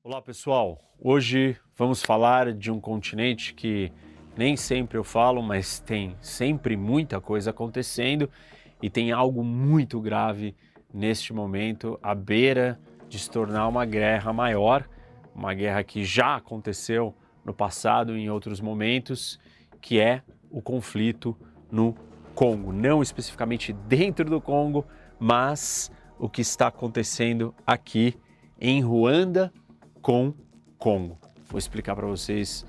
Olá pessoal, hoje vamos falar de um continente que nem sempre eu falo, mas tem sempre muita coisa acontecendo e tem algo muito grave neste momento à beira de se tornar uma guerra maior, uma guerra que já aconteceu no passado em outros momentos, que é o conflito no Congo, não especificamente dentro do Congo, mas o que está acontecendo aqui em Ruanda com Congo. Vou explicar para vocês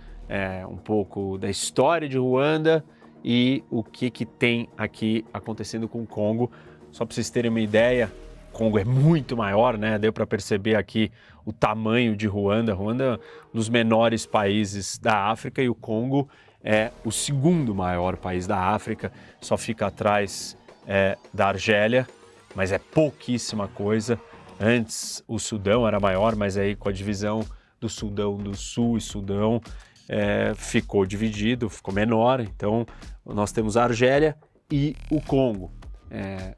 um pouco da história de Ruanda e o que tem aqui acontecendo com o Congo. Só para vocês terem uma ideia, Congo é muito maior, né? Deu para perceber aqui o tamanho de Ruanda. Ruanda é um dos menores países da África e o Congo é o segundo maior país da África, só fica atrás da Argélia, mas é pouquíssima coisa. Antes o Sudão era maior, mas aí com a divisão do Sudão do Sul e Sudão ficou dividido, ficou menor. Então nós temos a Argélia e o Congo.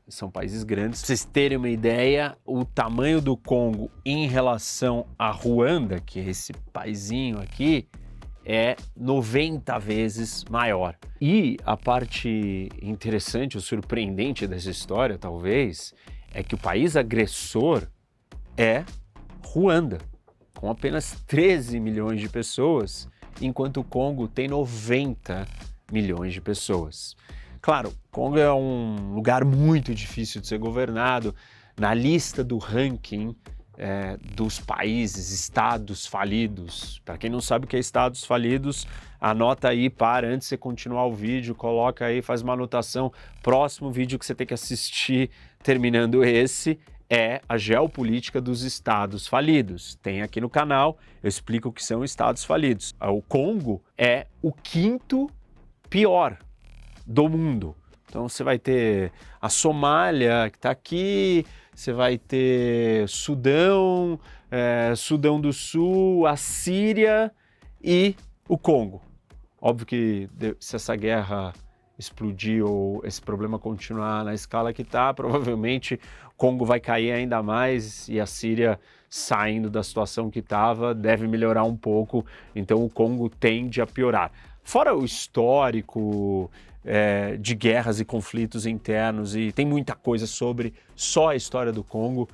São países grandes. Pra vocês terem uma ideia, o tamanho do Congo em relação a Ruanda, que é esse paizinho aqui, é 90 vezes maior. E a parte interessante, o surpreendente dessa história, talvez, é que o país agressor é Ruanda, com apenas 13 milhões de pessoas, enquanto o Congo tem 90 milhões de pessoas. Claro, o Congo é um lugar muito difícil de ser governado. Na lista do ranking dos países, estados falidos, para quem não sabe o que é estados falidos, anota aí, antes de você continuar o vídeo, coloca aí, faz uma anotação, próximo vídeo que você tem que assistir, terminando esse, é a geopolítica dos estados falidos. Tem aqui no canal, eu explico o que são estados falidos. O Congo é o quinto pior do mundo. Então você vai ter a Somália, que está aqui, você vai ter Sudão, Sudão do Sul, a Síria e o Congo. Óbvio que se essa guerra explodir ou esse problema continuar na escala que está, provavelmente o Congo vai cair ainda mais e a Síria, saindo da situação que estava, deve melhorar um pouco, então o Congo tende a piorar. Fora o histórico de guerras e conflitos internos, e tem muita coisa sobre só a história do Congo,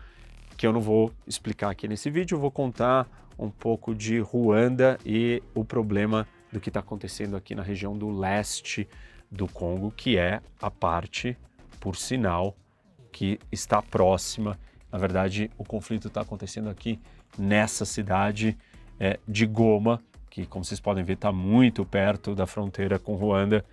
que eu não vou explicar aqui nesse vídeo, eu vou contar um pouco de Ruanda e o problema do que está acontecendo aqui na região do leste do Congo, que é a parte, por sinal, que está próxima. Na verdade, o conflito está acontecendo aqui nessa cidade de Goma, que, como vocês podem ver, está muito perto da fronteira com Ruanda,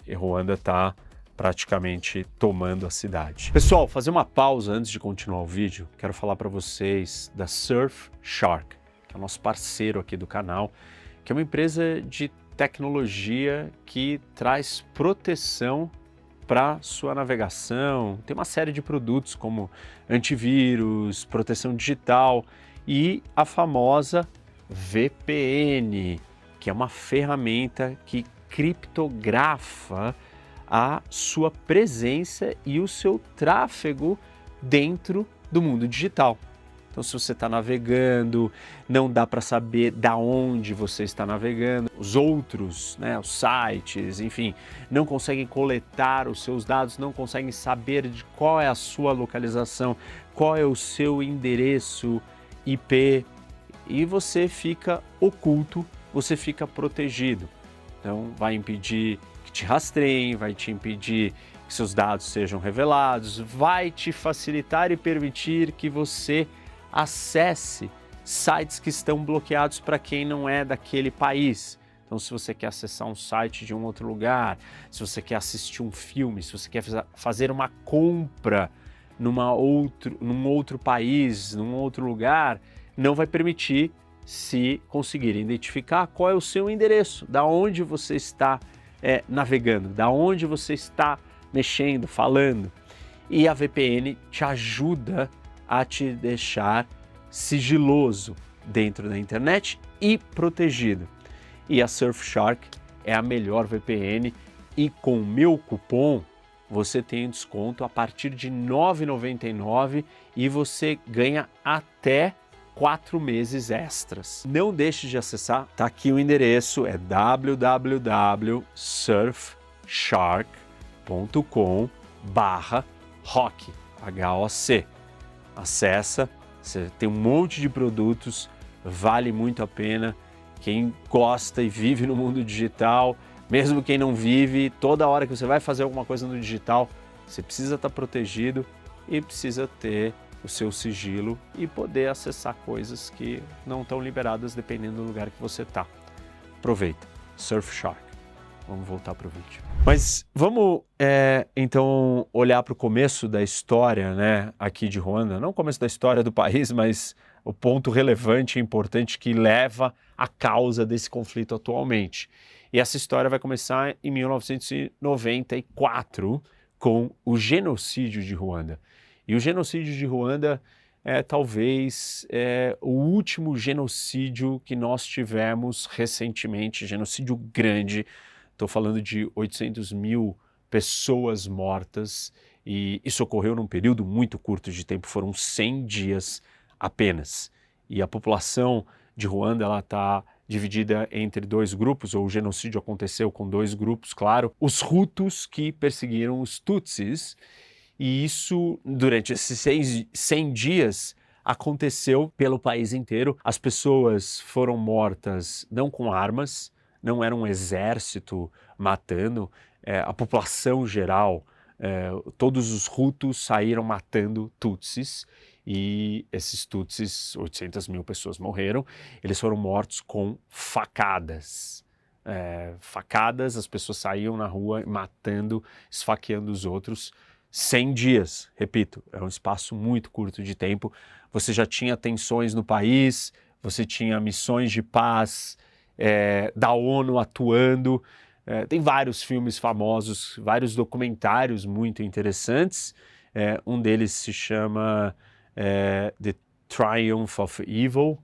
e Ruanda está praticamente tomando a cidade. Pessoal, fazer uma pausa antes de continuar o vídeo, quero falar para vocês da Surfshark, que é o nosso parceiro aqui do canal, que é uma empresa de tecnologia que traz proteção para sua navegação. Tem uma série de produtos como antivírus, proteção digital e a famosa VPN, que é uma ferramenta que criptografa a sua presença e o seu tráfego dentro do mundo digital. Então, se você está navegando, não dá para saber da onde você está navegando. Os outros, os sites, enfim, não conseguem coletar os seus dados, não conseguem saber de qual é a sua localização, qual é o seu endereço IP, e você fica oculto, você fica protegido. Então, vai impedir que te rastreiem, vai te impedir que seus dados sejam revelados, vai te facilitar e permitir que você acesse sites que estão bloqueados para quem não é daquele país. Então, se você quer acessar um site de um outro lugar, se você quer assistir um filme, se você quer fazer uma compra num outro país, num outro lugar, não vai permitir se conseguir identificar qual é o seu endereço, da onde você está navegando, da onde você está mexendo, falando. E a VPN te ajuda a te deixar sigiloso dentro da internet e protegido. E a Surfshark é a melhor VPN e com o meu cupom você tem um desconto a partir de R$ 9,99 e você ganha até 4 meses extras. Não deixe de acessar, tá aqui o endereço, é www.surfshark.com/rock, H-O-C. Acessa, você tem um monte de produtos, vale muito a pena. Quem gosta e vive no mundo digital, mesmo quem não vive, toda hora que você vai fazer alguma coisa no digital, você precisa estar protegido e precisa ter o seu sigilo e poder acessar coisas que não estão liberadas dependendo do lugar que você está. Aproveita, Surfshark. Vamos voltar para o vídeo. Mas vamos então olhar para o começo da história, né, aqui de Ruanda. Não o começo da história do país, mas o ponto relevante e importante que leva à causa desse conflito atualmente. E essa história vai começar em 1994 com o genocídio de Ruanda. E o genocídio de Ruanda é talvez o último genocídio que nós tivemos recentemente, genocídio grande. Estou falando de 800 mil pessoas mortas, e isso ocorreu num período muito curto de tempo, foram 100 dias apenas. E a população de Ruanda está dividida entre dois grupos, ou o genocídio aconteceu com dois grupos, claro. Os Hutus, que perseguiram os Tutsis, e isso, durante esses 100 dias, aconteceu pelo país inteiro. As pessoas foram mortas não com armas, não era um exército matando, a população geral, todos os Hutus saíram matando Tutsis, e esses Tutsis, 800 mil pessoas morreram, eles foram mortos com facadas. Facadas, as pessoas saíam na rua matando, esfaqueando os outros. 100 dias, repito, é um espaço muito curto de tempo. Você já tinha tensões no país, você tinha missões de paz da ONU atuando. Tem vários filmes famosos, vários documentários muito interessantes. Um deles se chama The Triumph of Evil,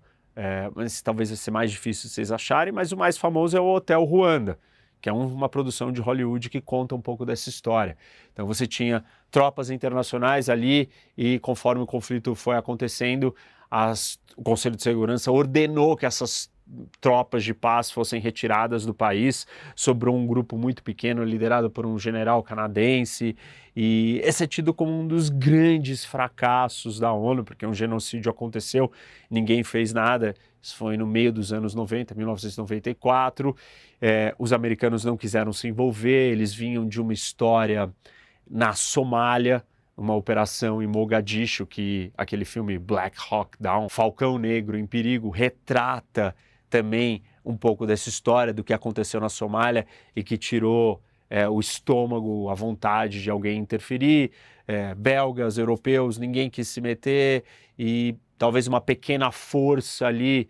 mas talvez vai ser mais difícil vocês acharem, mas o mais famoso é o Hotel Ruanda, que é uma produção de Hollywood que conta um pouco dessa história. Então você tinha tropas internacionais ali e conforme o conflito foi acontecendo, o Conselho de Segurança ordenou que essas tropas de paz fossem retiradas do país. Sobrou um grupo muito pequeno liderado por um general canadense, e esse é tido como um dos grandes fracassos da ONU, porque um genocídio aconteceu, ninguém fez nada. Isso foi no meio dos anos 90, 1994. Os americanos não quiseram se envolver, eles vinham de uma história na Somália, uma operação em Mogadishu, que aquele filme Black Hawk Down, Falcão Negro em Perigo, retrata também um pouco dessa história do que aconteceu na Somália e que tirou o estômago, a vontade de alguém interferir. Belgas, europeus, ninguém quis se meter, e talvez uma pequena força ali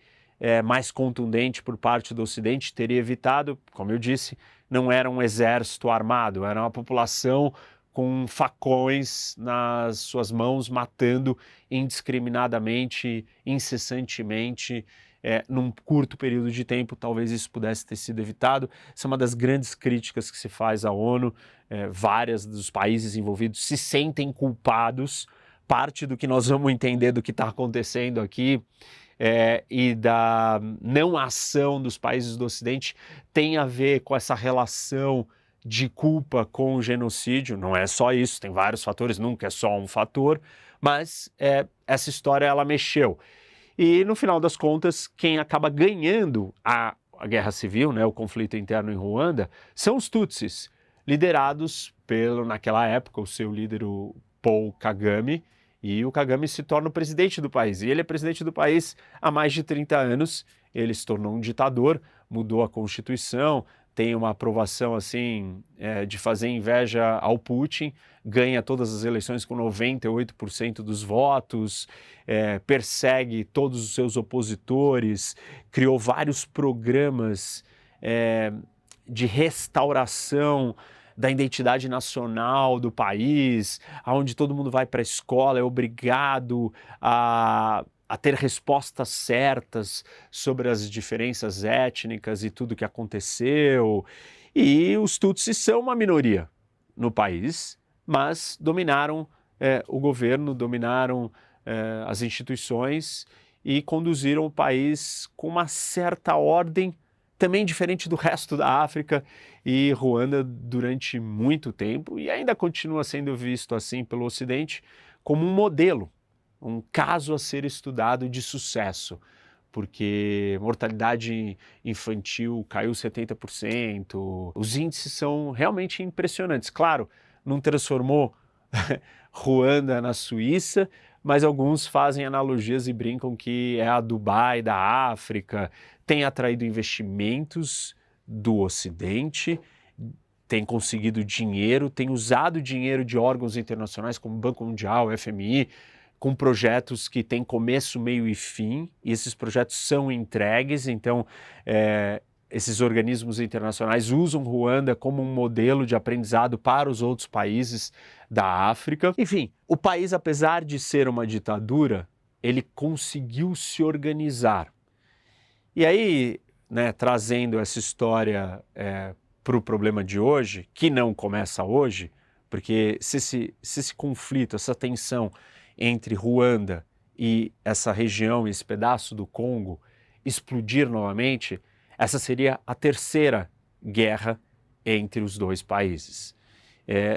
mais contundente por parte do Ocidente teria evitado. Como eu disse, não era um exército armado, era uma população com facões nas suas mãos, matando indiscriminadamente, incessantemente, num curto período de tempo. Talvez isso pudesse ter sido evitado. Essa é uma das grandes críticas que se faz à ONU. Vários dos países envolvidos se sentem culpados. Parte do que nós vamos entender do que está acontecendo aqui e da não ação dos países do Ocidente tem a ver com essa relação de culpa com o genocídio. Não é só isso, tem vários fatores, nunca é só um fator, mas essa história ela mexeu. E no final das contas, quem acaba ganhando a guerra civil, né, o conflito interno em Ruanda, são os Tutsis, liderados naquela época, o seu líder, o Paul Kagame, e o Kagame se torna o presidente do país. E ele é presidente do país há mais de 30 anos, ele se tornou um ditador, mudou a Constituição, tem uma aprovação assim de fazer inveja ao Putin, ganha todas as eleições com 98% dos votos, persegue todos os seus opositores, criou vários programas de restauração da identidade nacional do país, onde todo mundo vai para a escola, é obrigado a ter respostas certas sobre as diferenças étnicas e tudo que aconteceu. E os Tutsis são uma minoria no país, mas dominaram o governo, dominaram as instituições, e conduziram o país com uma certa ordem, também diferente do resto da África, e Ruanda durante muito tempo, e ainda continua sendo visto assim pelo Ocidente, como um modelo, um caso a ser estudado de sucesso, porque mortalidade infantil caiu 70%, os índices são realmente impressionantes. Claro, não transformou Ruanda na Suíça, mas alguns fazem analogias e brincam que é a Dubai da África, tem atraído investimentos do Ocidente, tem conseguido dinheiro, tem usado dinheiro de órgãos internacionais como o Banco Mundial, FMI, com projetos que têm começo, meio e fim, e esses projetos são entregues, então esses organismos internacionais usam Ruanda como um modelo de aprendizado para os outros países da África. Enfim, o país, apesar de ser uma ditadura, ele conseguiu se organizar. E aí, né, trazendo essa história para o problema de hoje, que não começa hoje, porque se esse conflito, essa tensão entre Ruanda e essa região, esse pedaço do Congo, explodir novamente, essa seria a terceira guerra entre os dois países.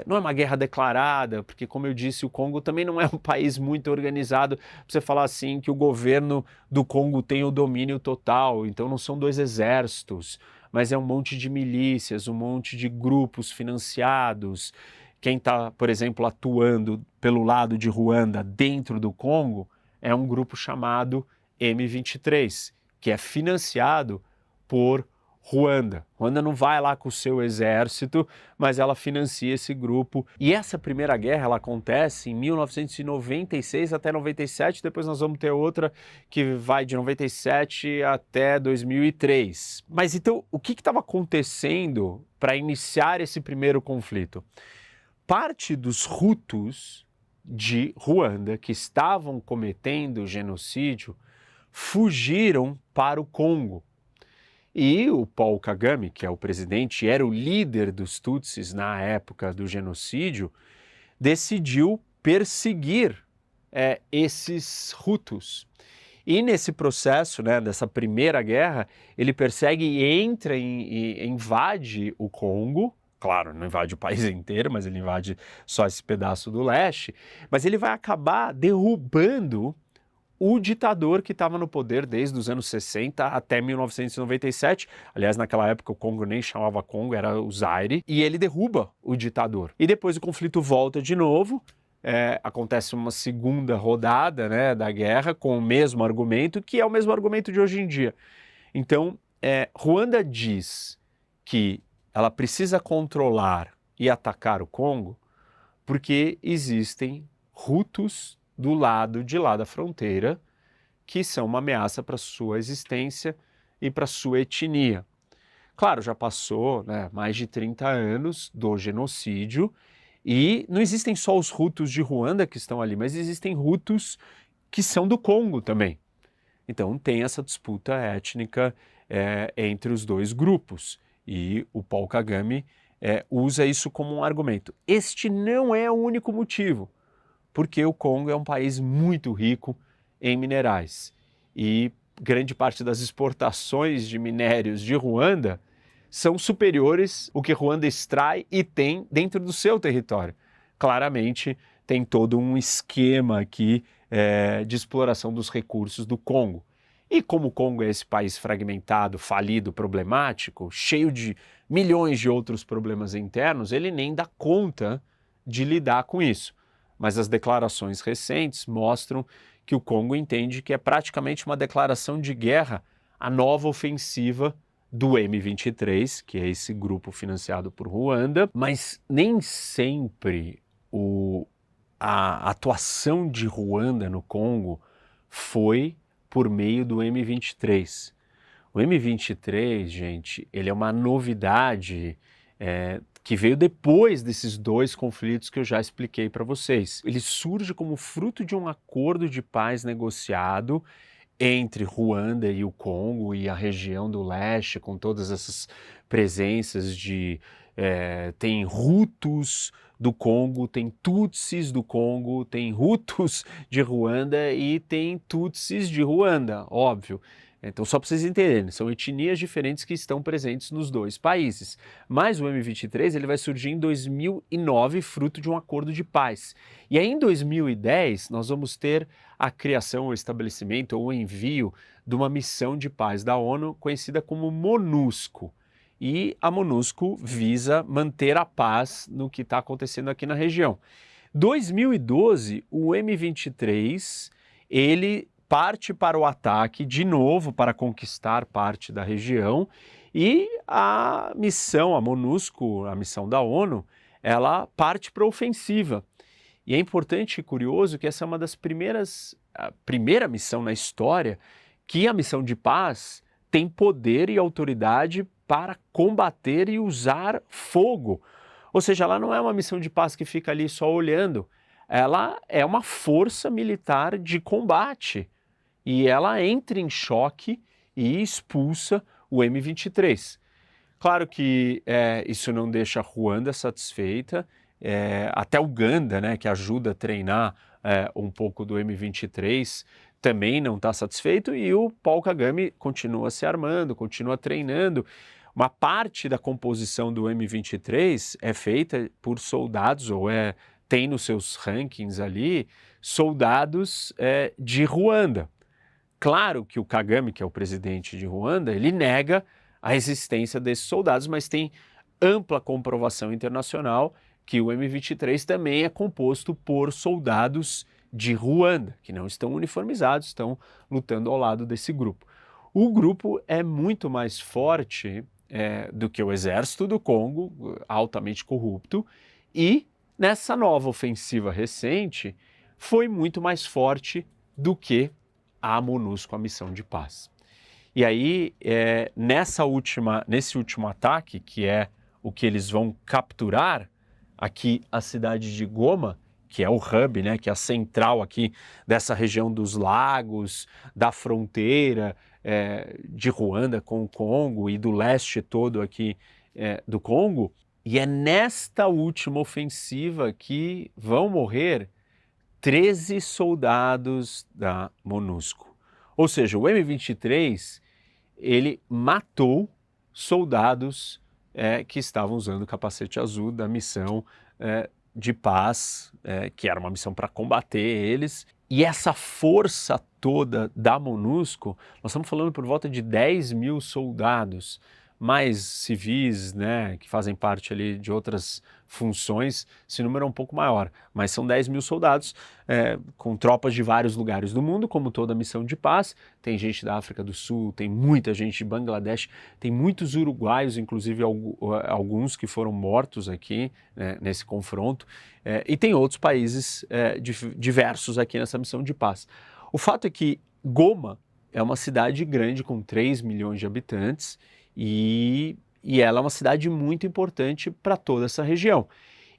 Não é uma guerra declarada, porque, como eu disse, o Congo também não é um país muito organizado para você falar assim que o governo do Congo tem o domínio total, então não são dois exércitos, mas é um monte de milícias, um monte de grupos financiados. Quem está, por exemplo, atuando pelo lado de Ruanda dentro do Congo é um grupo chamado M23, que é financiado por Ruanda. Ruanda não vai lá com o seu exército, mas ela financia esse grupo. E essa primeira guerra ela acontece em 1996 até 97, depois nós vamos ter outra que vai de 97 até 2003. Mas então, o que estava acontecendo para iniciar esse primeiro conflito? Parte dos Hutus de Ruanda que estavam cometendo genocídio fugiram para o Congo. E o Paul Kagame, que é o presidente, era o líder dos Tutsis na época do genocídio, decidiu perseguir esses Hutus. E nesse processo, né, dessa primeira guerra, ele persegue e entra e invade o Congo. Claro, não invade o país inteiro, mas ele invade só esse pedaço do leste. Mas ele vai acabar derrubando o ditador que estava no poder desde os anos 60 até 1997. Aliás, naquela época o Congo nem chamava Congo, era o Zaire. E ele derruba o ditador. E depois o conflito volta de novo. Acontece uma segunda rodada, né, da guerra com o mesmo argumento, que é o mesmo argumento de hoje em dia. Então, Ruanda diz que ela precisa controlar e atacar o Congo porque existem Hutus do lado de lá da fronteira que são uma ameaça para a sua existência e para a sua etnia. Claro, já passou, né, mais de 30 anos do genocídio e não existem só os Hutus de Ruanda que estão ali, mas existem Hutus que são do Congo também. Então tem essa disputa étnica entre os dois grupos e o Paul Kagame usa isso como um argumento. Este não é o único motivo, porque o Congo é um país muito rico em minerais e grande parte das exportações de minérios de Ruanda são superiores ao que Ruanda extrai e tem dentro do seu território. Claramente tem todo um esquema aqui de exploração dos recursos do Congo. E como o Congo é esse país fragmentado, falido, problemático, cheio de milhões de outros problemas internos, ele nem dá conta de lidar com isso. Mas as declarações recentes mostram que o Congo entende que é praticamente uma declaração de guerra à nova ofensiva do M23, que é esse grupo financiado por Ruanda, mas nem sempre a atuação de Ruanda no Congo foi por meio do M23. O M23, gente, ele é uma novidade que veio depois desses dois conflitos que eu já expliquei para vocês. Ele surge como fruto de um acordo de paz negociado entre Ruanda e o Congo e a região do leste, com todas essas presenças tem Hutus do Congo, tem Tutsis do Congo, tem Hutus de Ruanda e tem Tutsis de Ruanda, óbvio. Então, só para vocês entenderem, são etnias diferentes que estão presentes nos dois países. Mas o M23 ele vai surgir em 2009, fruto de um acordo de paz. E aí, em 2010, nós vamos ter a criação, o estabelecimento ou o envio de uma missão de paz da ONU, conhecida como MONUSCO. E a MONUSCO visa manter a paz no que está acontecendo aqui na região. 2012, o M23, ele parte para o ataque de novo para conquistar parte da região e a missão, a MONUSCO, a missão da ONU, ela parte para a ofensiva. E é importante e curioso que essa é uma das a primeira missão na história que a missão de paz tem poder e autoridade para combater e usar fogo. Ou seja, ela não é uma missão de paz que fica ali só olhando, ela é uma força militar de combate. E ela entra em choque e expulsa o M23. Claro que isso não deixa Ruanda satisfeita, até Uganda, né, que ajuda a treinar um pouco do M23, também não está satisfeito e o Paul Kagame continua se armando, continua treinando. Uma parte da composição do M23 é feita por soldados, ou tem nos seus rankings ali, soldados de Ruanda. Claro que o Kagame, que é o presidente de Ruanda, ele nega a existência desses soldados, mas tem ampla comprovação internacional que o M23 também é composto por soldados de Ruanda, que não estão uniformizados, estão lutando ao lado desse grupo. O grupo é muito mais forte do que o exército do Congo, altamente corrupto, e nessa nova ofensiva recente foi muito mais forte do que a MONUSCO, a missão de paz. E aí, nesse último ataque, que é o que eles vão capturar, aqui a cidade de Goma, que é o hub, né, que é a central aqui dessa região dos lagos, da fronteira de Ruanda com o Congo e do leste todo aqui do Congo. E é nesta última ofensiva que vão morrer 13 soldados da MONUSCO. Ou seja, o M23, ele matou soldados que estavam usando o capacete azul da missão de paz, que era uma missão para combater eles. E essa força toda da MONUSCO, nós estamos falando por volta de 10 mil soldados, mais civis, né, que fazem parte ali de outras funções, esse número é um pouco maior, mas são 10 mil soldados com tropas de vários lugares do mundo, como toda missão de paz. Tem gente da África do Sul, tem muita gente de Bangladesh, tem muitos uruguaios, inclusive alguns que foram mortos aqui nesse confronto, e tem outros países diversos aqui nessa missão de paz. O fato é que Goma é uma cidade grande com 3 milhões de habitantes, e ela é uma cidade muito importante para toda essa região.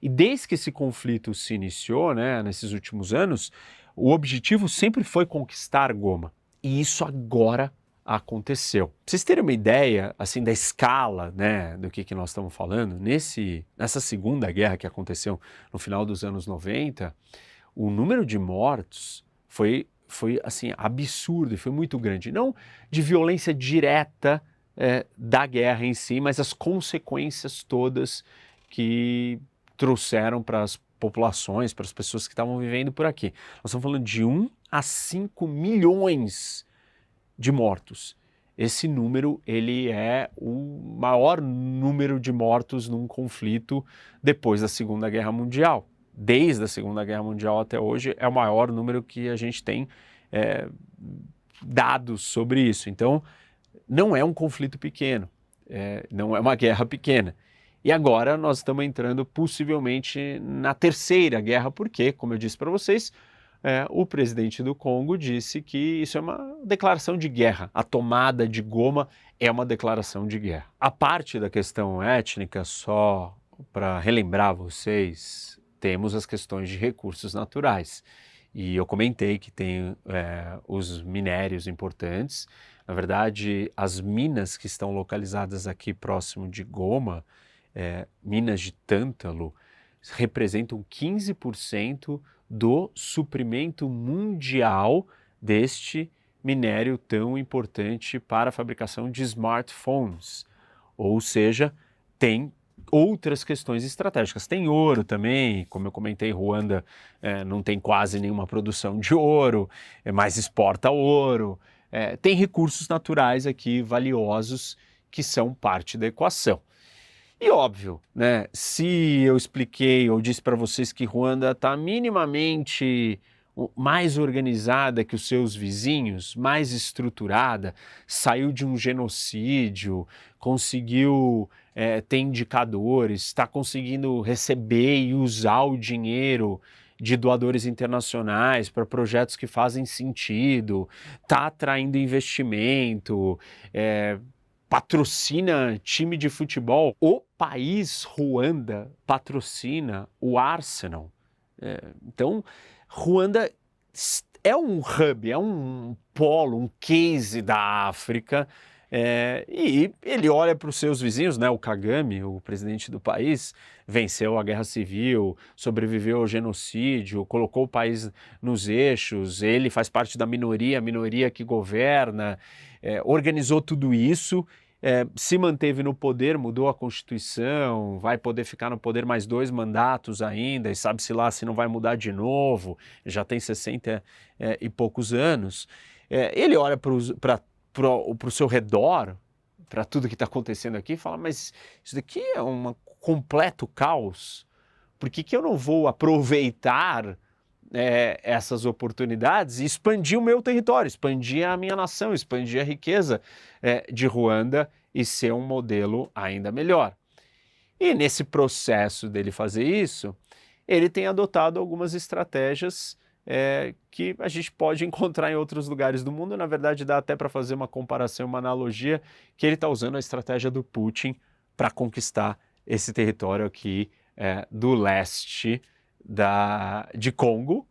E desde que esse conflito se iniciou, né, nesses últimos anos, o objetivo sempre foi conquistar Goma. E isso agora aconteceu. Pra vocês terem uma ideia assim, da escala, né, do que nós estamos falando, nessa segunda guerra que aconteceu no final dos anos 90, o número de mortos foi assim, absurdo e foi muito grande. Não de violência direta da guerra em si, mas as consequências todas que trouxeram para as populações, para as pessoas que estavam vivendo por aqui. Nós estamos falando de 1 a 5 milhões de mortos. Esse número, ele é o maior número de mortos num conflito depois da Segunda Guerra Mundial. Desde a Segunda Guerra Mundial até hoje, é o maior número que a gente tem dados sobre isso. Então, não é um conflito pequeno, não é uma guerra pequena. E agora nós estamos entrando possivelmente na terceira guerra, porque, como eu disse para vocês, o presidente do Congo disse que isso é uma declaração de guerra. A tomada de Goma é uma declaração de guerra. A parte da questão étnica, só para relembrar vocês, temos as questões de recursos naturais. E eu comentei que tem os minérios importantes. Na verdade, as minas que estão localizadas aqui próximo de Goma, minas de tântalo, representam 15% do suprimento mundial deste minério tão importante para a fabricação de smartphones. Ou seja, tem outras questões estratégicas. Tem ouro também, como eu comentei, Ruanda não tem quase nenhuma produção de ouro, mas exporta ouro. Tem recursos naturais aqui valiosos que são parte da equação. E óbvio, né, se eu expliquei ou disse para vocês que Ruanda está minimamente mais organizada que os seus vizinhos, mais estruturada, saiu de um genocídio, conseguiu ter indicadores, está conseguindo receber e usar o dinheiro de doadores internacionais para projetos que fazem sentido, está atraindo investimento, patrocina time de futebol. O país Ruanda patrocina o Arsenal. Então, Ruanda é um hub, é um polo, um case da África, e ele olha para os seus vizinhos, né? O Kagame, o presidente do país, venceu a guerra civil, sobreviveu ao genocídio, colocou o país nos eixos, ele faz parte da minoria, a minoria que governa, organizou tudo isso, se manteve no poder, mudou a Constituição, vai poder ficar no poder mais 2 mandatos ainda, e sabe-se lá se não vai mudar de novo, já tem 60 e poucos anos. Ele olha para o seu redor, para tudo que está acontecendo aqui, e fala, mas isso daqui é um completo caos, por que eu não vou aproveitar essas oportunidades e expandir o meu território, expandir a minha nação, expandir a riqueza de Ruanda e ser um modelo ainda melhor. E nesse processo dele fazer isso, ele tem adotado algumas estratégias que a gente pode encontrar em outros lugares do mundo. Na verdade, dá até para fazer uma comparação, uma analogia, que ele está usando a estratégia do Putin para conquistar esse território aqui do leste de Congo,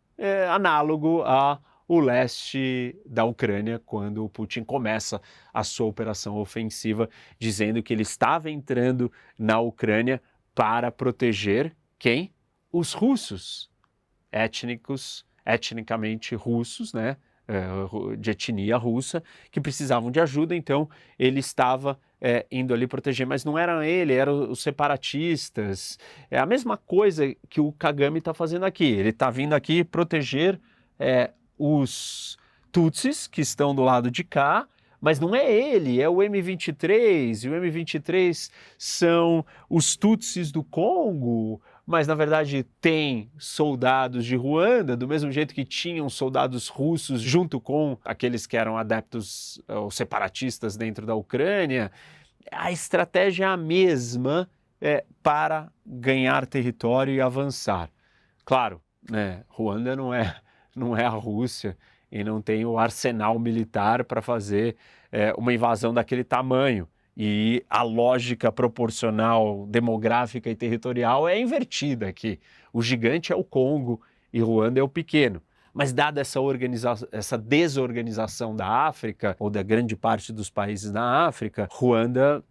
análogo ao leste da Ucrânia, quando o Putin começa a sua operação ofensiva, dizendo que ele estava entrando na Ucrânia para proteger quem? Os russos, etnicamente russos, né? De etnia russa, que precisavam de ajuda, então ele estava indo ali proteger, mas não eram ele, eram os separatistas. É a mesma coisa que o Kagame está fazendo aqui, ele está vindo aqui proteger os Tutsis, que estão do lado de cá, mas não é ele, é o M23, e o M23 são os Tutsis do Congo, mas na verdade tem soldados de Ruanda, do mesmo jeito que tinham soldados russos junto com aqueles que eram adeptos ou separatistas dentro da Ucrânia. A estratégia é a mesma para ganhar território e avançar. Claro, né, Ruanda não é a Rússia e não tem o arsenal militar para fazer uma invasão daquele tamanho. E a lógica proporcional, demográfica e territorial é invertida aqui. O gigante é o Congo e Ruanda é o pequeno. Mas dada essa desorganização da África, ou da grande parte dos países da África, Ruanda,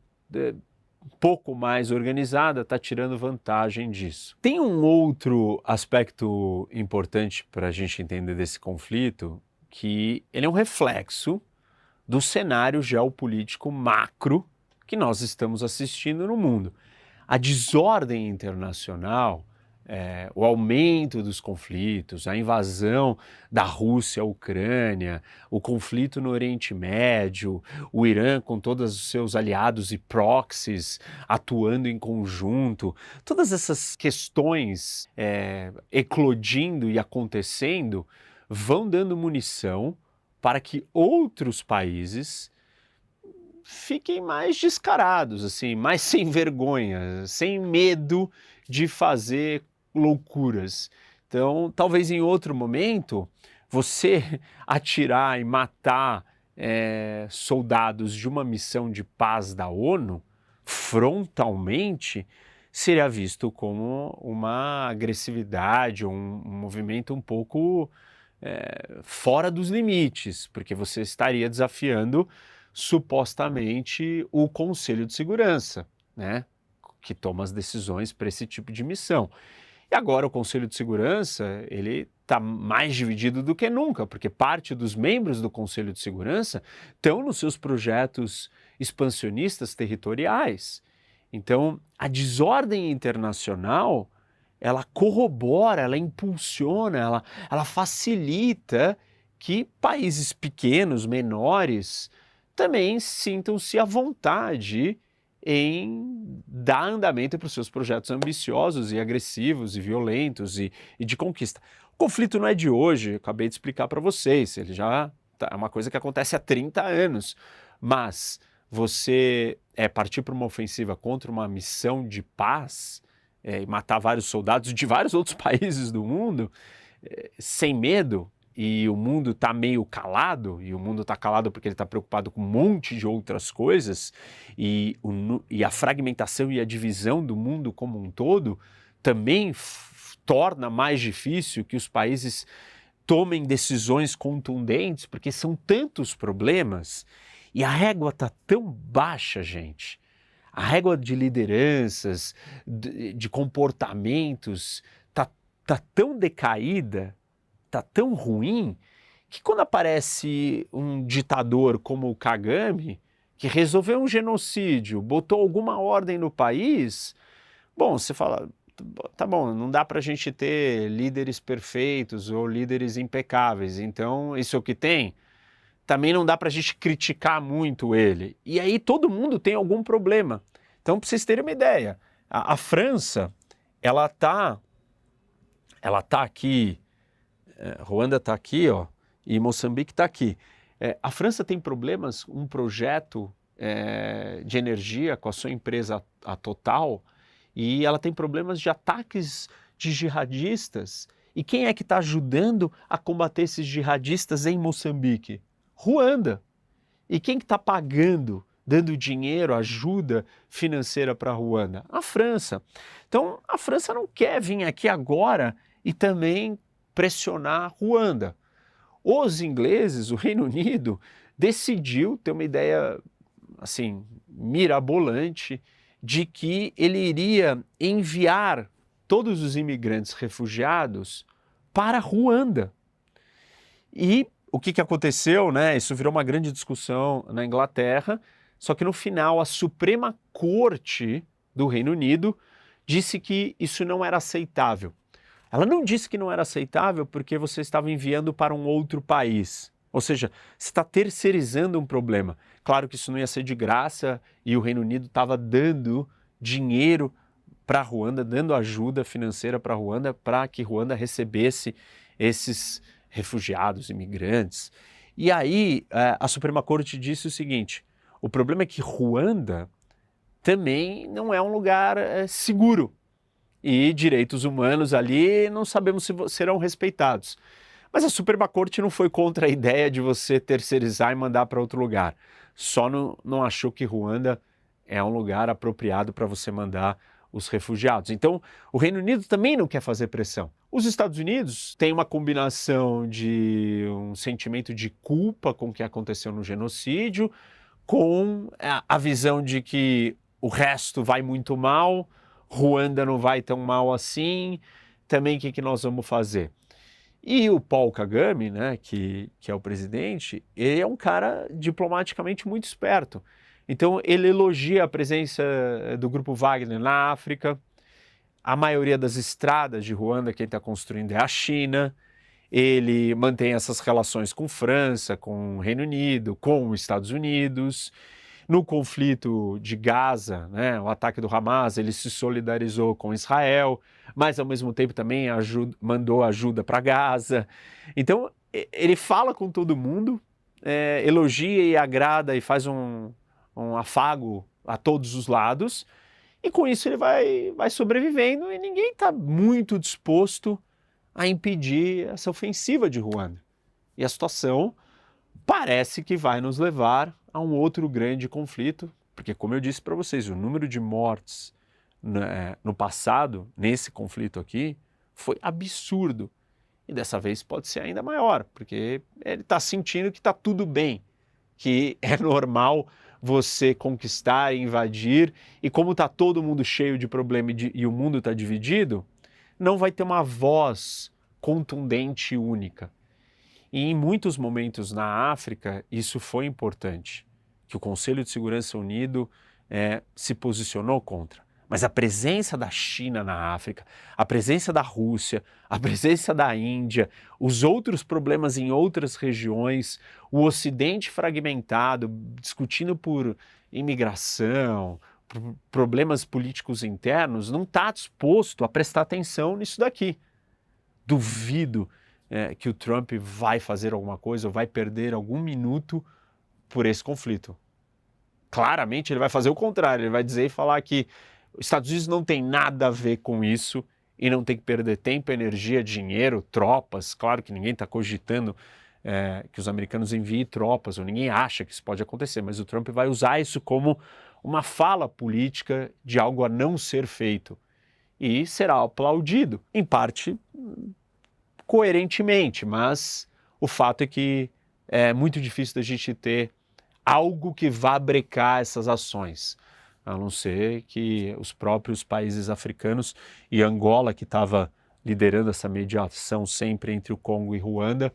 pouco mais organizada, está tirando vantagem disso. Tem um outro aspecto importante para a gente entender desse conflito, que ele é um reflexo do cenário geopolítico macro que nós estamos assistindo no mundo. A desordem internacional, o aumento dos conflitos, a invasão da Rússia à Ucrânia, o conflito no Oriente Médio, o Irã com todos os seus aliados e proxies atuando em conjunto, todas essas questões eclodindo e acontecendo vão dando munição para que outros países fiquem mais descarados, assim, mais sem vergonha, sem medo de fazer loucuras. Então, talvez em outro momento, você atirar e matar soldados de uma missão de paz da ONU frontalmente seria visto como uma agressividade, um movimento um pouco fora dos limites, porque você estaria desafiando supostamente o Conselho de Segurança, né, que toma as decisões para esse tipo de missão. E agora o Conselho de Segurança, ele está mais dividido do que nunca, porque parte dos membros do Conselho de Segurança estão nos seus projetos expansionistas territoriais. Então, a desordem internacional, ela corrobora, ela impulsiona, ela facilita que países pequenos, menores, também sintam-se à vontade em dar andamento para os seus projetos ambiciosos e agressivos e violentos e de conquista. O conflito não é de hoje, eu acabei de explicar para vocês, ele já é uma coisa que acontece há 30 anos, mas você partir para uma ofensiva contra uma missão de paz e matar vários soldados de vários outros países do mundo, sem medo, e o mundo está meio calado, e o mundo está calado porque ele está preocupado com um monte de outras coisas, e a fragmentação e a divisão do mundo como um todo também torna mais difícil que os países tomem decisões contundentes, porque são tantos problemas, e a régua está tão baixa, gente. A régua de lideranças, de comportamentos, tá tão decaída, tá tão ruim, que quando aparece um ditador como o Kagame, que resolveu um genocídio, botou alguma ordem no país, bom, você fala, tá bom, não dá pra gente ter líderes perfeitos ou líderes impecáveis, então isso é o que tem. Também não dá pra gente criticar muito ele. E aí todo mundo tem algum problema. Então, pra vocês terem uma ideia, a França, ela tá aqui, Ruanda está aqui, ó, e Moçambique está aqui. A França tem problemas, um projeto de energia com a sua empresa, a Total, e ela tem problemas de ataques de jihadistas. E quem é que está ajudando a combater esses jihadistas em Moçambique? Ruanda. E quem que está pagando, dando dinheiro, ajuda financeira para Ruanda? A França. Então, a França não quer vir aqui agora e também pressionar Ruanda. Os ingleses, o Reino Unido, decidiu ter uma ideia assim mirabolante de que ele iria enviar todos os imigrantes refugiados para Ruanda. E o que aconteceu, né? Isso virou uma grande discussão na Inglaterra, só que no final a Suprema Corte do Reino Unido disse que isso não era aceitável. Ela não disse que não era aceitável porque você estava enviando para um outro país. Ou seja, você está terceirizando um problema. Claro que isso não ia ser de graça e o Reino Unido estava dando dinheiro para Ruanda, dando ajuda financeira para Ruanda, para que Ruanda recebesse esses refugiados, imigrantes. E aí a Suprema Corte disse o seguinte, o problema é que Ruanda também não é um lugar seguro. E direitos humanos ali não sabemos se serão respeitados. Mas a Suprema Corte não foi contra a ideia de você terceirizar e mandar para outro lugar. Só não achou que Ruanda é um lugar apropriado para você mandar os refugiados. Então, o Reino Unido também não quer fazer pressão. Os Estados Unidos têm uma combinação de um sentimento de culpa com o que aconteceu no genocídio, com a visão de que o resto vai muito mal, Ruanda não vai tão mal assim, também o que nós vamos fazer? E o Paul Kagame, né, que é o presidente, ele é um cara diplomaticamente muito esperto. Então ele elogia a presença do Grupo Wagner na África, a maioria das estradas de Ruanda quem está construindo é a China, ele mantém essas relações com França, com o Reino Unido, com os Estados Unidos. No conflito de Gaza, né, o ataque do Hamas, ele se solidarizou com Israel, mas ao mesmo tempo também mandou ajuda para Gaza. Então ele fala com todo mundo, elogia e agrada e faz um afago a todos os lados, e com isso ele vai sobrevivendo e ninguém está muito disposto a impedir essa ofensiva de Ruanda. E a situação parece que vai nos levar a um outro grande conflito, porque como eu disse para vocês, o número de mortes no passado, nesse conflito aqui, foi absurdo. E dessa vez pode ser ainda maior, porque ele está sentindo que está tudo bem, que é normal você conquistar e invadir, e como está todo mundo cheio de problema e o mundo está dividido, não vai ter uma voz contundente e única. E em muitos momentos na África, isso foi importante, que o Conselho de Segurança Unido se posicionou contra. Mas a presença da China na África, a presença da Rússia, a presença da Índia, os outros problemas em outras regiões, o Ocidente fragmentado, discutindo por imigração, por problemas políticos internos, não está disposto a prestar atenção nisso daqui. Duvido que o Trump vai fazer alguma coisa ou vai perder algum minuto por esse conflito. Claramente ele vai fazer o contrário, ele vai dizer e falar que os Estados Unidos não tem nada a ver com isso e não tem que perder tempo, energia, dinheiro, tropas. Claro que ninguém está cogitando que os americanos enviem tropas, ou ninguém acha que isso pode acontecer, mas o Trump vai usar isso como uma fala política de algo a não ser feito. E será aplaudido, em parte coerentemente, mas o fato é que é muito difícil da gente ter algo que vá brecar essas ações, a não ser que os próprios países africanos e Angola, que estava liderando essa mediação sempre entre o Congo e Ruanda,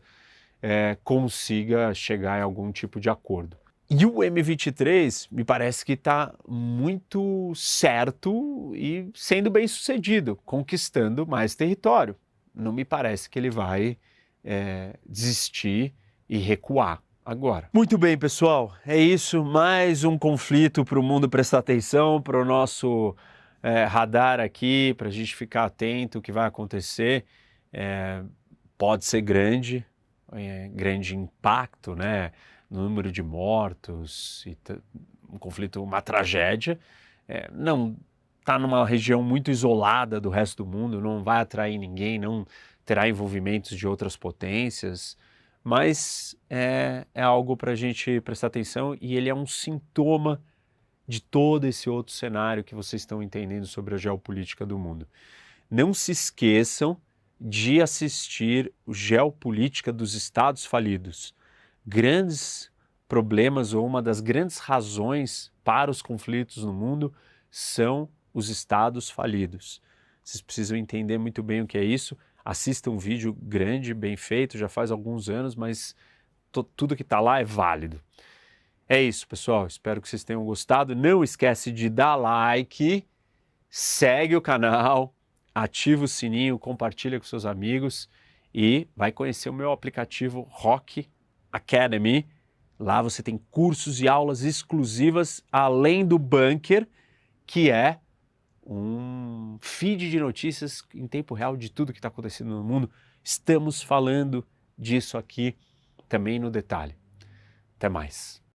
consiga chegar em algum tipo de acordo. E o M23 me parece que está muito certo e sendo bem sucedido, conquistando mais território. Não me parece que ele vai desistir e recuar agora. Muito bem, pessoal, é isso, mais um conflito para o mundo prestar atenção, para o nosso radar aqui, para a gente ficar atento o que vai acontecer. Pode ser grande, grande impacto, né, no número de mortos, um conflito, uma tragédia. Não está numa região muito isolada do resto do mundo, não vai atrair ninguém, não terá envolvimentos de outras potências, mas é algo para a gente prestar atenção e ele é um sintoma de todo esse outro cenário que vocês estão entendendo sobre a geopolítica do mundo. Não se esqueçam de assistir o Geopolítica dos Estados Falidos. Grandes problemas ou uma das grandes razões para os conflitos no mundo são os estados falidos. Vocês precisam entender muito bem o que é isso. Assista um vídeo grande, bem feito, já faz alguns anos, mas tudo que está lá é válido. É isso, pessoal. Espero que vocês tenham gostado. Não esquece de dar like, segue o canal, ativa o sininho, compartilha com seus amigos e vai conhecer o meu aplicativo Rock Academy. Lá você tem cursos e aulas exclusivas, além do Bunker, que é um feed de notícias em tempo real de tudo que está acontecendo no mundo. Estamos falando disso aqui também no detalhe. Até mais.